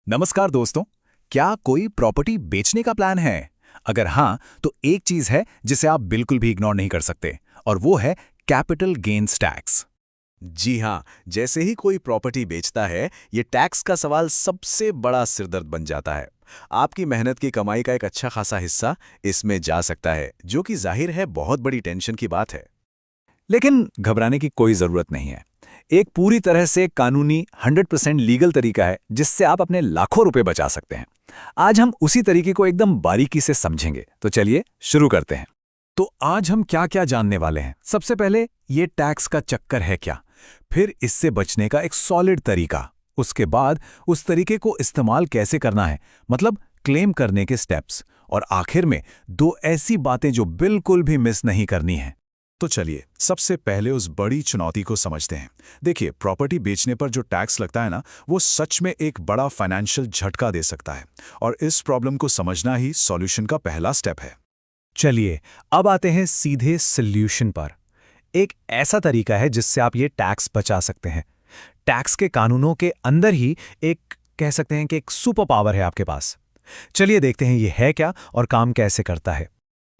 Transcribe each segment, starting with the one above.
नमस्कार दोस्तों। क्या कोई प्रॉपर्टी बेचने का प्लान है? अगर हाँ, तो एक चीज है जिसे आप बिल्कुल भी इग्नोर नहीं कर सकते, और वो है कैपिटल गेन्स टैक्स। जी हाँ, जैसे ही कोई प्रॉपर्टी बेचता है, ये टैक्स का सवाल सबसे बड़ा सिरदर्द बन जाता है। आपकी मेहनत की कमाई का एक अच्छा खासा हिस्सा इसमें जा सकता है, जो कि जाहिर है बहुत बड़ी टेंशन की बात है। लेकिन घबराने की कोई जरूरत नहीं है। एक पूरी तरह से कानूनी 100% लीगल तरीका है जिससे आप अपने लाखों रुपए बचा सकते हैं। आज हम उसी तरीके को एकदम बारीकी से समझेंगे, तो चलिए शुरू करते हैं। तो आज हम क्या क्या जानने वाले हैं? सबसे पहले ये टैक्स का चक्कर है क्या, फिर इससे बचने का एक सॉलिड तरीका, उसके बाद उस तरीके को इस्तेमाल कैसे करना है, मतलब क्लेम करने के स्टेप्स, और आखिर में दो ऐसी बातें जो बिल्कुल भी मिस नहीं करनी है। तो चलिए, सबसे पहले उस बड़ी चुनौती को समझते हैं। देखिए, प्रॉपर्टी बेचने पर जो टैक्स लगता है ना, वो सच में एक बड़ा फाइनेंशियल झटका दे सकता है, और इस प्रॉब्लम को समझना ही सॉल्यूशन का पहला स्टेप है। चलिए अब आते हैं सीधे सॉल्यूशन पर। एक ऐसा तरीका है जिससे आप ये टैक्स बचा सकते हैं। टैक्स के कानूनों के अंदर ही एक कह सकते हैं कि एक सुपर पावर है आपके पास। चलिए देखते हैं ये है क्या और काम कैसे करता है।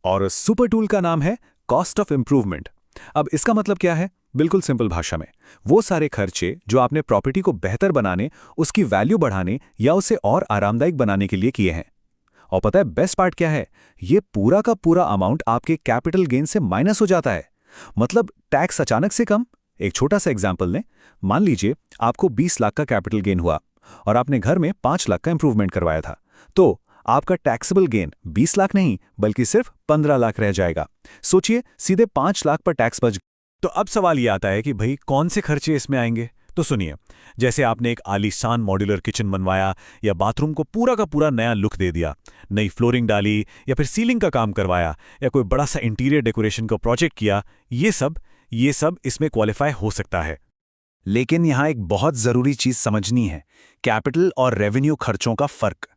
और उस सुपर टूल का नाम है कॉस्ट ऑफ इंप्रूवमेंट। अब इसका मतलब क्या है? बिल्कुल सिंपल भाषा में, वो सारे खर्चे जो आपने प्रॉपर्टी को बेहतर बनाने, उसकी वैल्यू बढ़ाने या उसे और आरामदायक बनाने के लिए किए हैं। और पता है बेस्ट पार्ट क्या है? ये पूरा का पूरा अमाउंट आपके कैपिटल गेन से माइनस हो जाता है। मतलब टैक्स अचानक से कम। एक छोटा सा एग्जांपल लें। मान लीजिए आपको 20 लाख का कैपिटल गेन हुआ और आपने घर में 5 लाख का इंप्रूवमेंट करवाया था, तो आपका टैक्सेबल गेन 20 लाख नहीं बल्कि सिर्फ 15 लाख रह जाएगा। सोचिए, सीधे 5 लाख पर टैक्स बच। तो अब सवाल ये आता है कि भाई कौन से खर्चे इसमें आएंगे? तो सुनिए, जैसे आपने एक आलीशान मॉड्यूलर किचन बनवाया या बाथरूम को पूरा का पूरा नया लुक दे दिया, नई फ्लोरिंग डाली या फिर सीलिंग का काम करवाया या कोई बड़ा सा इंटीरियर डेकोरेशन का प्रोजेक्ट किया, ये सब इसमें क्वालिफाई हो सकता है। लेकिन यहां एक बहुत जरूरी चीज समझनी है, कैपिटल और रेवेन्यू खर्चों का फर्क।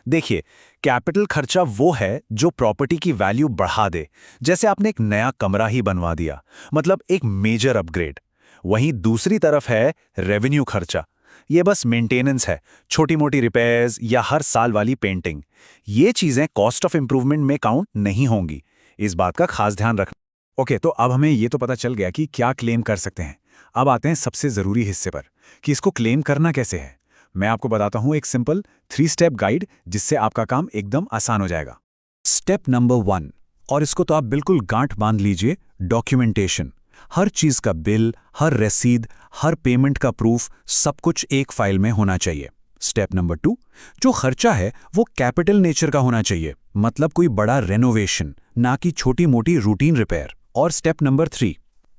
देखिए, कैपिटल खर्चा वो है जो प्रॉपर्टी की वैल्यू बढ़ा दे, जैसे आपने एक नया कमरा ही बनवा दिया, मतलब एक मेजर अपग्रेड। वहीं दूसरी तरफ है रेवेन्यू खर्चा। ये बस मेंटेनेंस है, छोटी मोटी रिपेयर्स या हर साल वाली पेंटिंग। ये चीजें कॉस्ट ऑफ इंप्रूवमेंट में काउंट नहीं होंगी। इस बात का खास ध्यान रखना। ओके, तो अब हमें ये तो पता चल गया कि क्या क्लेम कर सकते हैं। अब आते हैं सबसे जरूरी हिस्से पर, कि इसको क्लेम करना कैसे है। मैं आपको बताता हूं एक सिंपल 3 स्टेप गाइड, जिससे आपका काम एकदम आसान हो जाएगा। स्टेप नंबर 1, और इसको तो आप बिल्कुल गांठ बांध लीजिए, डॉक्यूमेंटेशन। हर चीज का बिल, हर रसीद, हर पेमेंट का प्रूफ, सब कुछ एक फाइल में होना चाहिए। स्टेप नंबर 2, जो खर्चा है वो कैपिटल नेचर का होना चाहिए, मतलब कोई बड़ा रेनोवेशन, ना कि छोटी मोटी रूटीन रिपेयर। और स्टेप नंबर 3,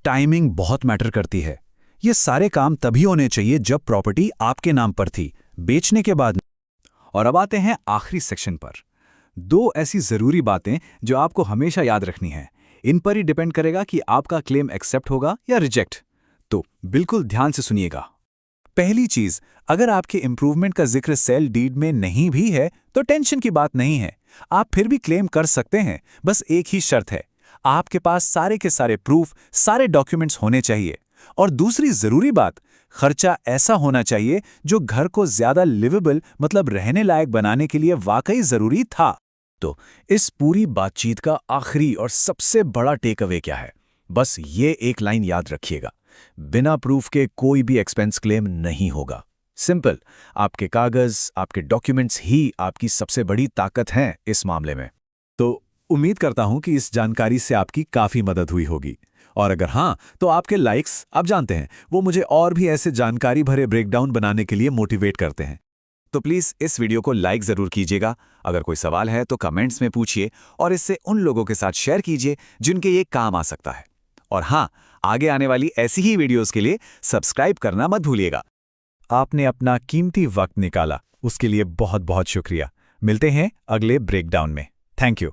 टाइमिंग बहुत मैटर करती है। ये सारे काम तभी होने चाहिए जब प्रॉपर्टी आपके नाम पर थी, बेचने के बाद। और अब आते हैं आखिरी सेक्शन पर। 2 ऐसी जरूरी बातें जो आपको हमेशा याद रखनी है। इन पर ही डिपेंड करेगा कि आपका क्लेम एक्सेप्ट होगा या रिजेक्ट। तो बिल्कुल ध्यान से सुनिएगा। पहली चीज, अगर आपके इंप्रूवमेंट का जिक्र सेल डीड में नहीं भी है तो टेंशन की बात नहीं है, आप फिर भी क्लेम कर सकते हैं। बस एक ही शर्त है, आपके पास सारे के सारे प्रूफ, सारे डॉक्यूमेंट्स होने चाहिए। और दूसरी जरूरी बात, खर्चा ऐसा होना चाहिए जो घर को ज्यादा लिवेबल, मतलब रहने लायक बनाने के लिए वाकई जरूरी था। तो इस पूरी बातचीत का आखिरी और सबसे बड़ा टेक अवे क्या है? बस ये एक लाइन याद रखिएगा, बिना प्रूफ के कोई भी एक्सपेंस क्लेम नहीं होगा। सिंपल, आपके कागज, आपके डॉक्यूमेंट्स ही आपकी सबसे बड़ी ताकत हैं इस मामले में। तो उम्मीद करता हूं कि इस जानकारी से आपकी काफी मदद हुई होगी। और अगर हां, तो आपके लाइक्स, आप जानते हैं, वो मुझे और भी ऐसे जानकारी भरे ब्रेकडाउन बनाने के लिए मोटिवेट करते हैं। तो प्लीज़ इस वीडियो को लाइक ज़रूर कीजिएगा। अगर कोई सवाल है तो कमेंट्स में पूछिए, और इससे उन लोगों के साथ शेयर कीजिए जिनके ये काम आ सकता है। और हाँ, आगे आने वाली ऐसी ही वीडियोस के लिए सब्सक्राइब करना मत भूलिएगा। आपने अपना कीमती वक्त निकाला, उसके लिए बहुत बहुत शुक्रिया। मिलते हैं अगले ब्रेकडाउन में। Thank you.